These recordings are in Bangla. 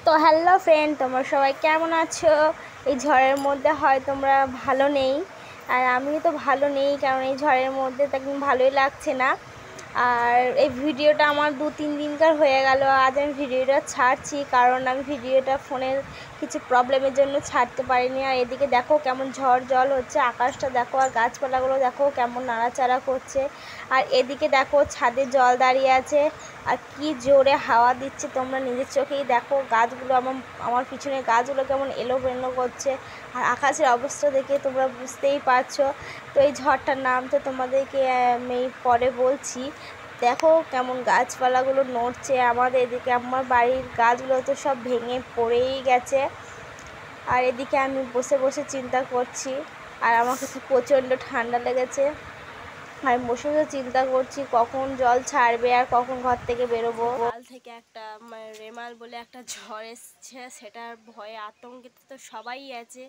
তো হ্যালো ফ্রেন্ড, তোমরা সবাই কেমন আছো? এই ঝড়ের মধ্যে হয় তোমরা ভালো নেই, আর আমিও তো ভালো নেই, কারণ এই ঝড়ের মধ্যে তখন ভালোই লাগছে না। আর এই ভিডিওটা আমার 2-3 দিনকার হয়ে গেল। আজ আমি ভিডিওটা ছাড়ছি, কারণ আমি ভিডিওটা ফোনের কিছু প্রবলেমের জন্য ছাড়তে পারিনি। আর এদিকে দেখো কেমন ঝড় জল হচ্ছে, আকাশটা দেখো, আর গাছপালাগুলো দেখো কেমন নাড়াচাড়া করছে। আর এদিকে দেখো ছাদে জল দাঁড়িয়ে আছে, আর কি জোরে হাওয়া দিচ্ছে তোমরা নিজের চোখেই দেখো। গাছগুলো আমার পিছনে গাছগুলো কেমন এলোমেলো করছে, আর আকাশের অবস্থা দেখে তোমরা বুঝতেই পারছো। তো এই ঝড়টার নাম তো তোমাদেরকে আমি পরে বলছি। দেখো কেমন গাছপালাগুলো নড়ছে। আমাদের এদিকে আমার বাড়ির গাছগুলো তো সব ভেঙে পড়েই গেছে। আর এদিকে আমি বসে বসে চিন্তা করছি, আর আমাকে তো প্রচণ্ড ঠান্ডা লেগেছে। আমি বসে বসে চিন্তা করছি কখন জল ছাড়বে আর কখন ঘর থেকে বেরোবো। কাল থেকে একটা রেমাল বলে একটা ঝড় এসছে, সেটার ভয়ে আতঙ্কিত তো সবাই আছে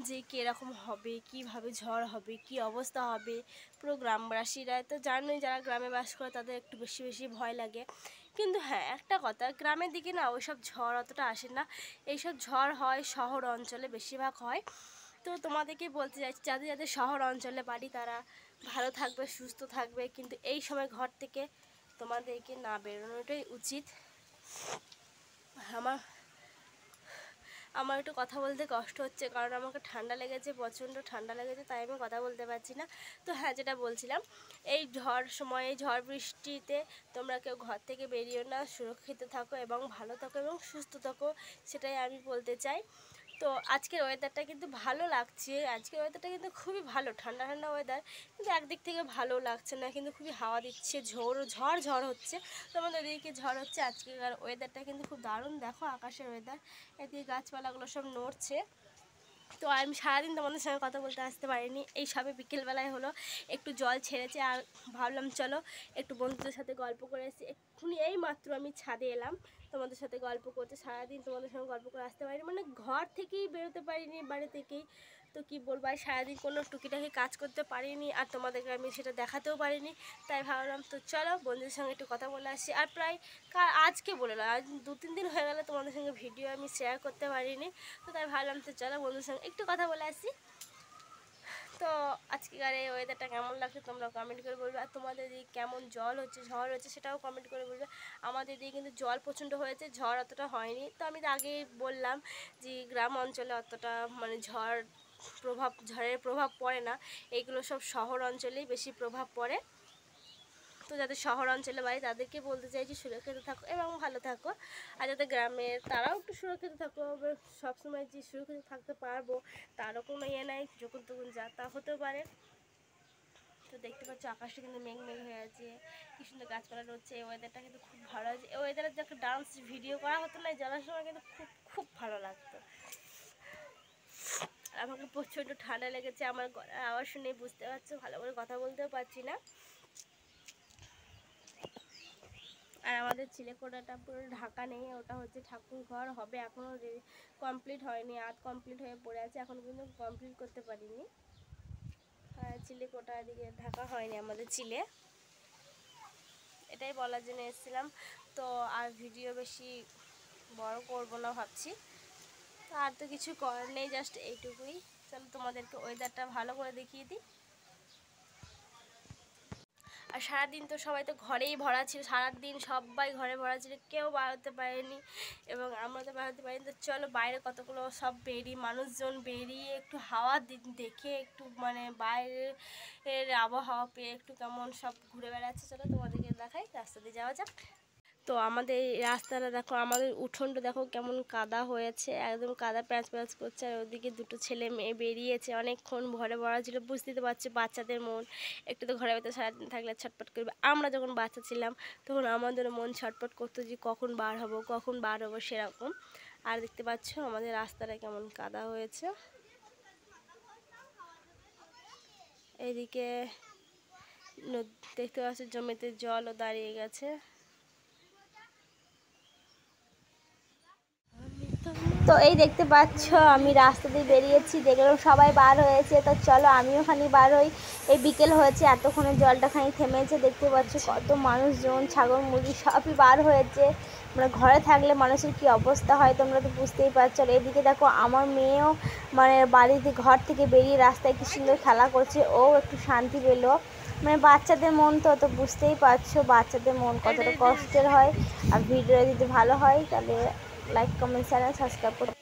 যে কীরকম হবে, কিভাবে ঝড় হবে, কি অবস্থা হবে। পুরো গ্রামবাসীরা তো জানোই, যারা গ্রামে বাস করে তাদের একটু বেশি বেশি ভয় লাগে। কিন্তু হ্যাঁ, একটা কথা, গ্রামের দিকে না ওইসব ঝড় অতটা আসে না। এইসব ঝড় হয় শহর অঞ্চলে বেশিরভাগ হয়। তো তোমাদেরকে বলতে চাইছি, যাদের যাদের শহর অঞ্চলে বাড়ি তারা ভালো থাকবে, সুস্থ থাকবে, কিন্তু এই সময় ঘর থেকে তোমাদেরকে না বেরোনোটাই উচিত। আমার একটু কথা বলতে কষ্ট হচ্ছে, কারণ আমাকে ঠান্ডা লেগেছে, প্রচণ্ড ঠান্ডা লেগেছে, তাই আমি কথা বলতে পারছি না। তো হ্যাঁ, যেটা বলছিলাম, এই সময়ে ঝড় বৃষ্টিতে তোমরা কেউ ঘর থেকে বেরিও না, সুরক্ষিত থাকো এবং ভালো থাকো এবং সুস্থ থাকো, সেটাই আমি বলতে চাই। তো আজকের ওয়েদারটা কিন্তু ভালো লাগছে, আজকের ওয়েদারটা কিন্তু খুবই ভালো, ঠান্ডা ঠান্ডা ওয়েদার, কিন্তু একদিক থেকে ভালো লাগছে না, কিন্তু খুবই হাওয়া দিচ্ছে, ঝড় হচ্ছে। তোমাদের এদিকে ঝড় হচ্ছে। আজকের ওয়েদারটা কিন্তু খুব দারুণ। দেখো আকাশের ওয়েদার, এদিকে গাছপালাগুলো সব নড়ছে। তো আমি সারাদিন তোমাদের সঙ্গে কথা বলতে আসতে পারিনি, এই সবে বিকেলবেলায় হলো একটু জল ছেড়েছে, আর ভাবলাম চলো একটু বন্ধুদের সাথে গল্প করে এসেছি। এক্ষুনি এই মাত্র আমি ছাদে এলাম তোমাদের সাথে গল্প করতে। সারাদিন তোমাদের সঙ্গে গল্প করে আসতে পারিনি, মানে ঘর থেকেই বেরোতে পারিনি, বাড়ি থেকেই। তো কি বলবো, আর সারাদিন কোনো টুকিটাকি কাজ করতে পারিনি, আর তোমাদেরকে আমি সেটা দেখাতেও পারিনি। তাই ভাবলাম তো চলো বন্ধুদের সঙ্গে একটু কথা বলে আসি। আর প্রায় আজকে বলে না, আজ 2-3 দিন হয়ে গেল তোমাদের সঙ্গে ভিডিও আমি শেয়ার করতে পারিনি। তো তাই ভাবলাম তো চলো বন্ধুদের সঙ্গে একটু কথা বলে আসি। তো আজকের এই ওয়েদারটা কেমন লাগছে তোমরা কমেন্ট করে বলবে, আর তোমাদের দিকে কেমন ঝড় হচ্ছে সেটাও কমেন্ট করে বলবে। আমাদের দিকে কিন্তু জল প্রচণ্ড হয়েছে, ঝড় অতটা হয়নি। তো আমি তো আগেই বললাম যে গ্রাম অঞ্চলে অতটা মানে ঝড়ের প্রভাব পড়ে না, এইগুলো সব শহর অঞ্চলেই বেশি প্রভাব পড়ে। তো যাদের শহর অঞ্চলে বাড়ি তাদেরকে বলতে চাইছি সুরক্ষিত থাকো এবং ভালো থাকো, আর যাদের গ্রামের তারাও একটু সুরক্ষিত থাকো। সবসময় যে সুরক্ষিত থাকতে পারবো তারও কোনো ইয়ে নাই, যখন তখন যা তা হতেও পারে। তো দেখতে পাচ্ছ আকাশটা কিন্তু মেঘ হয়ে আছে, কি সুন্দর গাছপালা রয়েছে। এই ওয়েদারটা কিন্তু খুব ভালো আছে। এই ওয়েদারে যে একটা ডান্স ভিডিও করা হতো না জলের সময়, কিন্তু খুব খুব ভালো লাগতো। আর আমাকে প্রচণ্ড ঠান্ডা লেগেছে, আমার গলার আওয়াজ শুনে বুঝতে পারছো, ভালো করে কথা বলতেও পারছি না। আর আমাদের চিলেকোঠাটা পুরো ঢাকা নেই, ওটা হচ্ছে ঠাকুর ঘর, হবে এখনও কমপ্লিট হয়নি, আধ কমপ্লিট হয়ে পড়ে আছে, এখন কিন্তু কমপ্লিট করতে পারিনি। আর চিলেকোঠা এদিকে ঢাকা হয়নি আমাদের চিলে, এটাই বলার জন্য এসেছিলাম। তো আর ভিডিও বেশি বড় করব না ভাবছি, তো আর তো কিছু করার নেই, জাস্ট এইটুকুই। চলো তোমাদেরকে ওয়েদারটা ভালো করে দেখিয়ে দিই। আর সারাদিন তো সবাই তো ঘরেই ভরা ছিল, সারাদিন সবাই ঘরে ভরা ছিল, কেউ বেরোতে পারেনি এবং আমরা তো বেরোতে পারিনি। তো চলো বাইরে কতগুলো সব মানুষজন বেরিয়ে একটু হাওয়া দেখে, একটু মানে বাইরের আবহাওয়া পেয়ে একটু কেমন সব ঘুরে বেড়াচ্ছে। চলো তোমাদেরকে দেখাই, রাস্তা দিয়ে যাওয়া যাক। তো আমাদের এই রাস্তাটা দেখো, আমাদের উঠোনটা দেখো কেমন কাদা হয়েছে, একদম কাদা প্যাঁচ প্যাঁচ করছে। আর ওদিকে দুটো ছেলে মেয়ে বেরিয়েছে, অনেকক্ষণ ঘরে ভরা ছিল, বুঝতেই তো পারছি বাচ্চাদের মন, একটু তো ঘরের ভেতরে সারাদিন থাকলে ছটপট করবে। আমরা যখন বাচ্চা ছিলাম তখন আমাদের মন ছটপট করতো যে কখন বার হবো সেরকম। আর দেখতে পাচ্ছ আমাদের রাস্তাটা কেমন কাদা হয়েছে। এইদিকে দেখতে পাচ্ছ জমিতে জলও দাঁড়িয়ে গেছে। তো এই দেখতে পাচ্ছ আমি রাস্তা দিয়ে বেরিয়েছি, দেখলাম সবাই বার হয়েছে, তো চলো আমিও খানি বার হই। এই বিকেল হয়েছে, এতক্ষণে জলটা খানি থেমেছে, দেখতে পাচ্ছ কত মানুষজন, ছাগল মুরগি সবই বার হয়েছে। মানে ঘরে থাকলে মানুষের কি অবস্থা হয় তোমরা তো বুঝতেই পারছো। আর এদিকে দেখো আমার মেয়েও মানে বাড়িতে ঘর থেকে বেরিয়ে রাস্তায় কি সুন্দর খেলা করছে, ও একটু শান্তি পেলো। মানে বাচ্চাদের মন তো বুঝতেই পারছো বাচ্চাদের মন কতটা কষ্টের হয়। আর ভিডিও যদি ভালো হয় তাহলে লাইক কমেন্ট চ্যানেল সাবস্ক্রাইব করতে